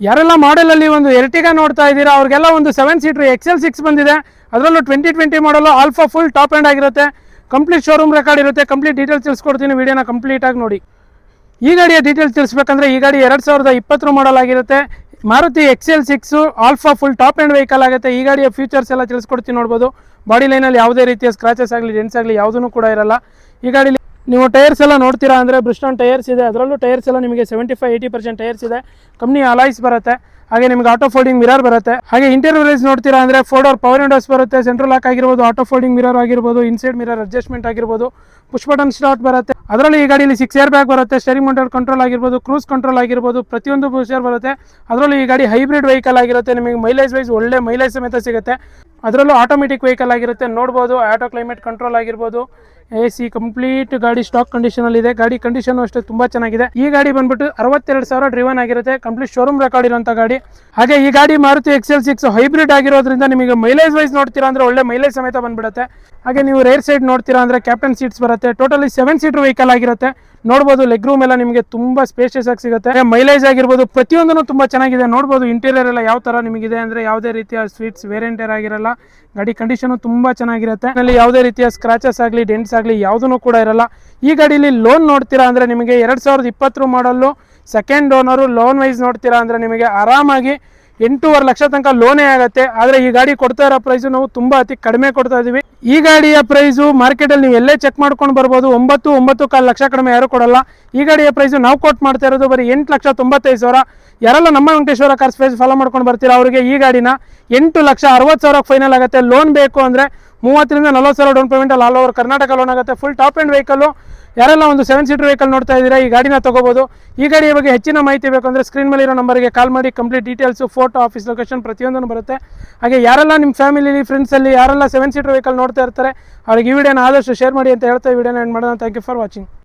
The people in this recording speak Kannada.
ಯಾರೆಲ್ಲ ಮಾಡೆಲಲ್ಲಿ ಒಂದು ಎರ್ಟಿಗಾ ನೋಡ್ತಾ ಇದ್ದೀರಾ ಅವ್ರಿಗೆಲ್ಲ ಒಂದು 7 ಸೀಟರ್ XL6 ಬಂದಿದೆ. ಅದರಲ್ಲೂ 2020 ಮಾಡಲು ಆಲ್ಫಾ ಫುಲ್ ಟಾಪ್ ಎಂಡ್ ಆಗಿರುತ್ತೆ. ಕಂಪ್ಲೀಟ್ ಶೋರೂಮ್ ರೆಕಾರ್ಡ್ ಇರುತ್ತೆ. ಕಂಪ್ಲೀಟ್ ಡೀಟೇಲ್ಸ್ ತಿಳಿಸ್ಕೊಡ್ತೀನಿ, ವಿಡಿಯೋನ ಕಂಪ್ಲೀಟಾಗಿ ನೋಡಿ. ಈ ಗಾಡಿಯ ಡೀಟೇಲ್ಸ್ ತಿಳಿಸ್ಬೇಕಂದ್ರೆ ಈ ಗಾಡಿ 2020 ಮಾಡಲ್ ಆಗಿರುತ್ತೆ. Maruti XL6 alpha full top end vehicle ಆಗುತ್ತೆ. ಈ ಗಾಡಿಯ ಫೀಚರ್ಸ್ ಎಲ್ಲ ತಿಳಿಸ್ಕೊಡ್ತೀನಿ ನೋಡ್ಬೋದು. ಬಾಡಿ ಲೈನಲ್ಲಿ ಯಾವುದೇ ರೀತಿಯ ಸ್ಕ್ರಾಚಸ್ ಆಗಲಿ ಡೆಂಟ್ಸ್ ಆಗಲಿ ಯಾವುದೂ ಕೂಡ ಇರಲ್ಲ. ಈ ಗಾಡಿಲಿ ನೀವು ಟೈರ್ಸ್ ಎಲ್ಲ ನೋಡ್ತೀರಾ ಅಂದರೆ ಬ್ರಿಸ್ಟೋನ್ ಟೈರ್ಸ್ ಇದೆ. ಅದರಲ್ಲೂ ಟೈರ್ಸ್ ಎಲ್ಲ ನಿಮಗೆ 75-80% ಟೈರ್ಸ್ ಇದೆ. ಕಂಪ್ನಿ ಅಲಾಯ್ಸ್ ಬರುತ್ತೆ. ಹಾಗೆ ನಿಮಗೆ ಆಟೋ ಫೋಲ್ಡಿಂಗ್ ಮಿರರ್ ಬರುತ್ತೆ. ಹಾಗೆ ಇಂಟೀರಿಯರ್ ವೈಸ್ ನೋಡ್ತೀರಾ ಅಂದರೆ 4 ಡೋರ್ ಪವರ್ ವಿಂಡೋಸ್ ಬರುತ್ತೆ. ಸೆಂಟ್ರಲ್ ಲಾಕ್ ಆಗಿರ್ಬೋದು, ಆಟೋ ಫೋಲ್ಡಿಂಗ್ ಮಿರರ್ ಆಗಿರ್ಬೋದು, ಇನ್ಸೈಡ್ ಮಿರರ್ ಅಡ್ಜಸ್ಟ್ಮೆಂಟ್ ಆಗಿರ್ಬೋದು, ಪುಷ್ ಬಟನ್ ಸ್ಟಾರ್ಟ್ ಬರುತ್ತೆ. ಅದರಲ್ಲಿ ಈ ಗಾಡಿಯಲ್ಲಿ 6 ಏರ್ ಬ್ಯಾಗ್ ಬರುತ್ತೆ. ಸ್ಟೇರಿಂಗ್ ಮೌಂಟೆಡ್ ಕಂಟ್ರೋಲ್ ಆಗಿರ್ಬೋದು, ಕ್ರೂಸ್ ಕಂಟ್ರೋಲ್ ಆಗಿರ್ಬೋದು, ಪ್ರತಿಯೊಂದು ಫೀಚರ್ ಬರುತ್ತೆ. ಅದರಲ್ಲೂ ಈ ಗಾಡಿ ಹೈಬ್ರಿಡ್ ವೆಹಿಕಲ್ ಆಗಿರುತ್ತೆ. ನಿಮಗೆ ಮೈಲೇಜ್ ವೈಸ್ ಒಳ್ಳೆ ಮೈಲೇಜ್ ಸಮೇತ ಸಿಗುತ್ತೆ. ಅದರಲ್ಲೂ ಆಟೋಮೆಟಿಕ್ ವೆಹಿಕಲ್ ಆಗಿರುತ್ತೆ. ನೋಡ್ಬೋದು ಆಟೋ ಕ್ಲೈಮೇಟ್ ಕಂಟ್ರೋಲ್ ಆಗಿರ್ಬೋದು, AC ಕಂಪ್ಲೀಟ್ ಗಾಡಿ ಸ್ಟಾಕ್ ಕಂಡೀಷನ್ ಇದೆ. ಗಾಡಿ ಕಂಡೀಷನ್ ಅಷ್ಟೇ ತುಂಬಾ ಚೆನ್ನಾಗಿದೆ. ಈ ಗಾಡಿ ಬಂದ್ಬಿಟ್ಟು 62,000 ಡ್ರಿವನ್ ಆಗಿರುತ್ತೆ. ಕಂಪ್ಲೀಟ್ ಶೋರೂಮ್ ರೆಕಾರ್ಡ್ ಇರುವಂತ ಗಾಡಿ. ಹಾಗೆ ಈ ಗಾಡಿ ಮಾರುತಿ XL6 ಹೈಬ್ರಿಡ್ ಆಗಿರೋದ್ರಿಂದ ನಿಮಗೆ ಮೈಲೇಜ್ ವೈಸ್ ನೋಡ್ತೀರಾ ಅಂದ್ರೆ ಒಳ್ಳೆ ಮೈಲೇಜ್ ಸಮೇತ ಬಂದ್ಬಿಡುತ್ತೆ. ಹಾಗೆ ನೀವು ರೇರ್ ಸೈಡ್ ನೋಡ್ತೀರಾ ಅಂದ್ರೆ ಕ್ಯಾಪ್ಟನ್ ಸೀಟ್ಸ್ ಬರುತ್ತೆ. ಟೋಟಲಿ 7 ಸೀಟರ್ ವೆಹಿಕಲ್ ಆಗಿರುತ್ತೆ. ನೋಡ್ಬೋದು ಲೆಗ್ ರೂಮ್ ಎಲ್ಲ ನಿಮಗೆ ತುಂಬಾ ಸ್ಪೇಷಿಯಸ್ ಆಗಿ ಸಿಗುತ್ತೆ. ಮೈಲೇಜ್ ಆಗಿರ್ಬೋದು ಪ್ರತಿಯೊಂದನ್ನು ತುಂಬಾ ಚೆನ್ನಾಗಿದೆ. ನೋಡ್ಬೋದು ಇಂಟೀರಿಯರ್ ಎಲ್ಲ ಯಾವ ತರ ನಿಮಗಿದೆ ಅಂದ್ರೆ ಯಾವುದೇ ರೀತಿಯ ಸ್ವೀಟ್ಸ್ ವೇರಿಯಂಟರ್ ಆಗಿರಲ್ಲ. ಗಾಡಿ ಕಂಡೀಷನ್ ತುಂಬಾ ಚೆನ್ನಾಗಿರುತ್ತೆ. ಅಲ್ಲಿ ಯಾವುದೇ ರೀತಿಯ ಸ್ಕ್ರಾಚಸ್ ಆಗಲಿ ಡೆಂಟ್ಸ್ ಆಗಲಿ ಯಾವುದೂ ಕೂಡ ಇರಲ್ಲ. ಈ ಗಾಡಿಯಲ್ಲಿ ಲೋನ್ ನೋಡ್ತೀರಾ ಅಂದ್ರೆ ನಿಮಗೆ 2020 ಮಾಡಲು ಸೆಕೆಂಡ್ ಓನರು ಲೋನ್ ವೈಸ್ ನೋಡ್ತೀರಾ ಅಂದ್ರೆ ನಿಮಗೆ ಆರಾಮಾಗಿ 8.5 ಲಕ್ಷ ತನಕ ಲೋನೇ ಆಗುತ್ತೆ. ಆದರೆ ಈ ಗಾಡಿ ಕೊಡ್ತಾ ಇರೋ ಪ್ರೈಸು ನಾವು ತುಂಬಾ ಅತಿ ಕಡಿಮೆ ಕೊಡ್ತಾ ಇದೀವಿ. ಈ ಗಾಡಿಯ ಪ್ರೈಸು ಮಾರ್ಕೆಟಲ್ಲಿ ನೀವು ಎಲ್ಲೇ ಚೆಕ್ ಮಾಡ್ಕೊಂಡು ಬರ್ಬೋದು. 9.5 ಲಕ್ಷ ಕಡಿಮೆ ಯಾರು ಕೊಡಲ್ಲ. ಈ ಗಾಡಿಯ ಪ್ರೈಸು ನಾವು ಕೋಟ್ ಮಾಡ್ತಾ ಇರೋದು ಬರೀ 8,95,000. ಯಾರೆಲ್ಲ ನಮ್ಮ ವೆಂಕಟೇಶ್ವರ ಕಾರ್ಸ್ ಪ್ರೈಸ್ ಫಾಲೋ ಮಾಡ್ಕೊಂಡು ಬರ್ತೀರಾ ಅವರಿಗೆ ಈ ಗಾಡಿನ 8,60,000 ಫೈನಲ್ ಆಗುತ್ತೆ. ಲೋನ್ ಬೇಕು ಅಂದರೆ 30,000-40,000 ಡೌನ್ ಪೇಮೆಂಟ್ ಅಲ್ಲಿ ಆಲ್ ಓವರ್ ಕರ್ನಾಟಕ ಲೋನ್ ಆಗುತ್ತೆ. Full top end vehicle. ಯಾರೆಲ್ಲ ಒಂದು 7 ಸೀಟರ್ ವೆಹಿಕಲ್ ನೋಡ್ತಾ ಇದ್ದೀರಾ ಈ ಗಾಡಿನ ತಗೋಬಹುದು. ಈ ಗಾಡಿಯ ಬಗ್ಗೆ ಹೆಚ್ಚಿನ ಮಾಹಿತಿ ಬೇಕು ಅಂದರೆ ಸ್ಕ್ರೀನ್ ಮೇಲೆ ಇರೋ ನಂಬರ್ಗೆ ಕಾಲ್ ಮಾಡಿ complete details, photo, office location ಪ್ರತಿಯೊಂದನ್ನು ಬರುತ್ತೆ. ಹಾಗೆ ಯಾರೆಲ್ಲ ನಿಮ್ಮ ಫ್ಯಾಮಿಲಿ ಫ್ರೆಂಡ್ಸಲ್ಲಿ ಯಾರೆಲ್ಲ 7 ಸೀಟರ್ ವೆಹಿಕಲ್ ನೋಡ್ತಾ ಇರ್ತಾರೆ ಅವ್ರಿಗೆ ಈ ವಿಡಿಯೋನ ಆದಷ್ಟು ಶೇರ್ ಮಾಡಿ ಅಂತ ಹೇಳ್ತಾ ಈ ವಿಡಿಯೋನ ಎಂಡ್ ಮಾಡೋಣ. Thank you for watching.